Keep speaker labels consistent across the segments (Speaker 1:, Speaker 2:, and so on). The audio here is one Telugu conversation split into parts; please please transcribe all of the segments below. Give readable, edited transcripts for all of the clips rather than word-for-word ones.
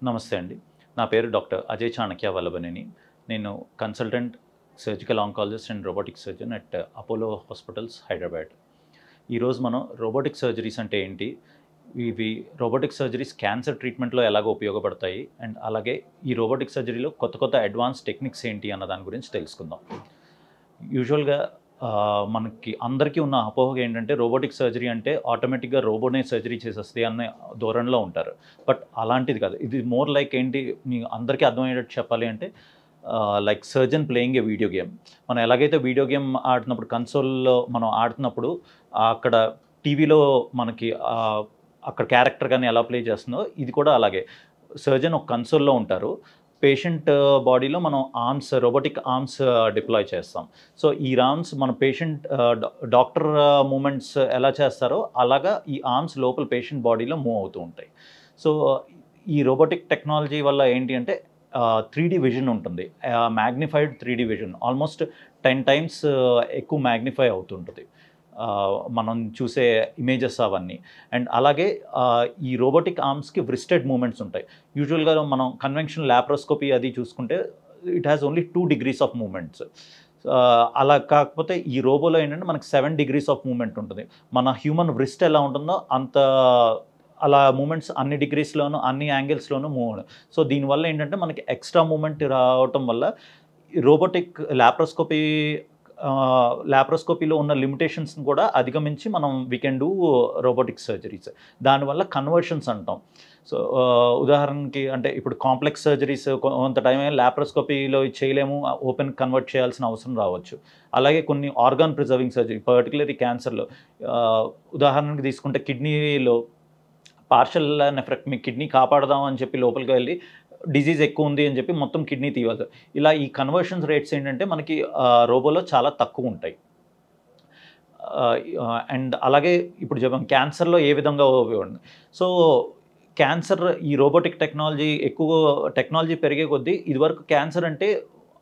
Speaker 1: నమస్తే అండి. నా పేరు డాక్టర్ అజయ్ చాణక్య వల్లభనేని. నేను consultant surgical oncologist and robotic surgeon at Apollo hospitals, Hyderabad. ఈరోజు మనం రోబోటిక్ సర్జరీస్ అంటే ఏంటి? ఇవి రోబోటిక్ సర్జరీస్ క్యాన్సర్ ట్రీట్మెంట్‌లో ఎలాగ ఉపయోగపడతాయి? అండ్ అలాగే ఈ రోబోటిక్ సర్జరీలో కొత్త కొత్త అడ్వాన్స్ టెక్నిక్స్ ఏంటి అన్న దాని గురించి తెలుసుకుందాం. యూజువల్‌గా మనకి అందరికీ ఉన్న అపోహ ఏంటంటే రోబోటిక్ సర్జరీ అంటే ఆటోమేటిక్‌గా రోబోనే సర్జరీ చేసేస్తది అనే ధోరణిలో ఉంటారు. బట్ అలాంటిది కాదు. ఇది మోర్ లైక్ ఏంటి, మీ అందరికీ అర్థమయ్యేటట్టు చెప్పాలి అంటే like surgeon playing a video game. మనం ఎలాగైతే వీడియో గేమ్ ఆడుతున్నప్పుడు కన్సోల్‌లో మనం ఆడుతున్నప్పుడు అక్కడ టీవీలో మనకి అక్కడ క్యారెక్టర్ గాని ఎలా ప్లే చేస్తుందో ఇది కూడా అలాగే. సర్జన్ ఒక కన్సోల్‌లో ఉంటారు. పేషెంట్ బాడీలో మనం రోబోటిక్ ఆర్మ్స్ డిప్లాయ్ చేస్తాం. సో, ఈ ఆర్మ్స్ మన పేషెంట్ డాక్టర్ మూవ్‌మెంట్స్ ఎలా చేస్తారో అలాగా ఈ ఆర్మ్స్ లోపల పేషెంట్ బాడీలో మూవ్ అవుతూ ఉంటాయి. సో, ఈ రోబోటిక్ టెక్నాలజీ వల్ల ఏంటి అంటే 3 విజన్ ఉంటుంది. మ్యాగ్నిఫైడ్ 3 విజన్ ఆల్మోస్ట్ 10 టైమ్స్ ఎక్కువ మ్యాగ్నిఫై అవుతుంటది. మనం చూసే ఇమేజెస్ అవన్నీ. అండ్ అలాగే ఈ రోబోటిక్ ఆర్మ్స్‌కి వ్రిస్టెడ్ మూవ్‌మెంట్స్ ఉంటాయి. యూజువల్‌గా మనం కన్వెన్షనల్ లాప్రోస్కోపీ అది చూసుకుంటే it has only 2 degrees of movements. అలా కాకపోతే ఈ రోబోలో ఏంటంటే మనకి 7 డిగ్రీస్ ఆఫ్ మూవ్‌మెంట్ ఉంటుంది. మన హ్యూమన్ వ్రిస్ట్ ఎలా ఉంటుందో అంత అలా మూవ్‌మెంట్స్ అన్ని డిగ్రీస్‌లోనూ, అన్ని యాంగిల్స్‌లోనూ మూవ్ అవ్వడం. సో, దీనివల్ల ఏంటంటే మనకి ఎక్స్‌ట్రా మూవ్‌మెంట్ రావటం వల్ల రోబోటిక్ లాప్రోస్కోపీలో ఉన్న లిమిటేషన్స్‌ని కూడా అధిగమించి మనం we can do robotic surgeries. దానివల్ల కన్వర్షన్స్ అంటాం. సో, ఉదాహరణకి అంటే ఇప్పుడు కాంప్లెక్స్ సర్జరీస్ కొంత టైం లాప్రోస్కోపీలో చేయలేము. ఓపెన్ కన్వర్ట్ చేయాల్సిన అవసరం రావచ్చు. అలాగే కొన్ని ఆర్గాన్ ప్రిజర్వింగ్ సర్జరీ పర్టిక్యులర్లీ క్యాన్సర్‌లో ఉదాహరణకి తీసుకుంటే కిడ్నీలో పార్షియల్ నెఫ్రెక్టమీ, కిడ్నీ కాపాడదాం అని చెప్పి లోపలికి వెళ్ళి డిజీజ్ ఎక్కువ ఉంది అని చెప్పి మొత్తం కిడ్నీ తీయాలి. ఇలా ఈ కన్వర్షన్స్ రేట్స్ ఏంటంటే మనకి రోబోలో చాలా తక్కువ ఉంటాయి. అండ్ అలాగే ఇప్పుడు చెప్పాం క్యాన్సర్‌లో ఏ విధంగా ఉపయోగపడుతుంది. సో, క్యాన్సర్ ఈ రోబోటిక్ టెక్నాలజీ పెరిగే కొద్దీ ఇదివరకు క్యాన్సర్ అంటే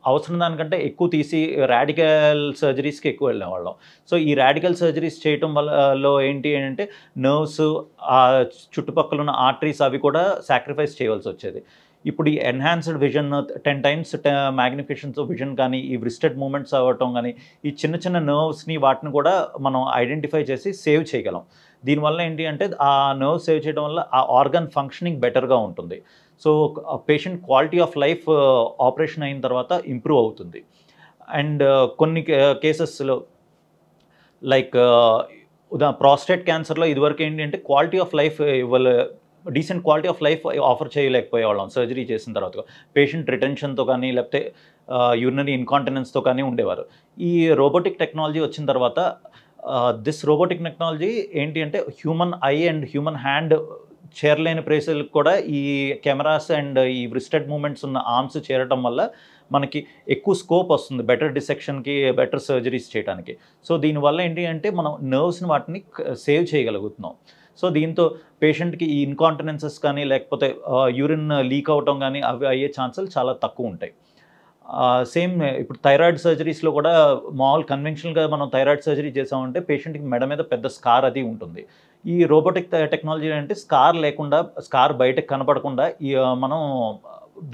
Speaker 1: అవసరం దానికంటే ఎక్కువ తీసి రాడికల్ సర్జరీస్‌కి ఎక్కువ వెళ్ళేవాళ్ళం. సో, ఈ రాడికల్ సర్జరీస్ చేయటం వల్ల ఏంటి అంటే నర్వ్స్, చుట్టుపక్కల ఉన్న ఆర్టరీస్ అవి కూడా సాక్రిఫైస్ చేయవలసొచ్చేది. ఇప్పుడు ఈ ఎన్హాన్స్డ్ విజన్ 10 టైమ్స్ మాగ్నిఫికేషన్స్ విజన్ కానీ, ఈ వ్రిస్టెడ్ మూవ్‌మెంట్స్ అవ్వటం గానీ, ఈ చిన్న చిన్న నర్వ్స్‌ని వాటిని కూడా మనం ఐడెంటిఫై చేసి సేవ్ చేయగలం. దీనివల్ల ఏంటి అంటే ఆ నర్వ్ సేవ్ చేయడం వల్ల ఆ ఆర్గాన్ ఫంక్షనింగ్ బెటర్‌గా ఉంటుంది. So, patient quality of life operation అయిన తర్వాత ఇంప్రూవ్ అవుతుంది. అండ్ కొన్ని కేసెస్‌లో లైక్ ప్రాస్టేట్ క్యాన్సర్‌లో ఇదివరకు ఏంటి అంటే quality of life decent quality of life offer చేయలేకపోయేవాళ్ళం సర్జరీ చేసిన తర్వాత. పేషెంట్ రిటెన్షన్‌తో కానీ లేకపోతే యూరినరీ ఇన్‌కాంటినెన్స్‌తో కానీ ఉండేవారు. ఈ రోబోటిక్ టెక్నాలజీ వచ్చిన తర్వాత దిస్ రోబోటిక్ టెక్నాలజీ ఏంటి అంటే human eye and human hand చేరలేని ప్లేసులకు కూడా ఈ కెమెరాస్ అండ్ ఈ వ్రిస్టెడ్ మూవ్‌మెంట్స్ ఉన్న ఆర్మ్స్ చేరటం వల్ల మనకి ఎక్కువ స్కోప్ వస్తుంది బెటర్ డిసెక్షన్‌కి, బెటర్ సర్జరీస్ చేయటానికి. సో, దీనివల్ల ఏంటి అంటే మనం నర్వ్స్‌ని వాటిని సేవ్ చేయగలుగుతున్నాం. సో, దీంతో పేషెంట్‌కి ఈ ఇన్‌కాంటినెన్సెస్ కానీ లేకపోతే యూరిన్ లీక్ అవ్వటం గానీ అవి అయ్యే ఛాన్సులు చాలా తక్కువుంటాయి. సేమ్ ఇప్పుడు థైరాయిడ్ సర్జరీస్‌లో కూడా మామూలు కన్వెన్షనల్‌గా మనం థైరాయిడ్ సర్జరీ చేసామంటే పేషెంట్‌కి మెడ మీద పెద్ద స్కార్ అది ఉంటుంది. ఈ రోబోటిక్ టెక్నాలజీ అంటే స్కార్ లేకుండా, స్కార్ బయటకి కనపడకుండా మనం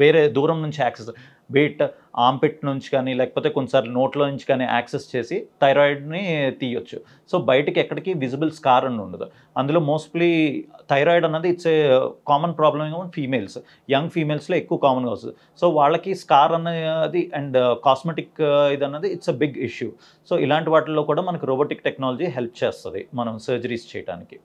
Speaker 1: వేరే దూరం నుంచి యాక్సెస్ బీట్ ఆర్మ్‌పిట్ నుంచి కానీ, లేకపోతే కొన్నిసార్లు నోట్లో నుంచి కానీ యాక్సెస్ చేసి థైరాయిడ్‌ని తీయొచ్చు. సో, బయటకి ఎక్కడికి విజిబుల్ స్కార్ అని ఉండదు. అందులో మోస్ట్‌లీ థైరాయిడ్ అన్నది it's a common problem in females. Young ఫీమేల్స్‌లో ఎక్కువ కామన్‌గా వస్తది. సో, వాళ్ళకి స్కార్ అనేది అండ్ కాస్మెటిక్ ఇదన్నది it's a big issue. So, ఇలాంటి వాటిల్లో కూడా మనకు రోబోటిక్ టెక్నాలజీ హెల్ప్ చేస్తది మనం సర్జరీస్ చేయటానికి.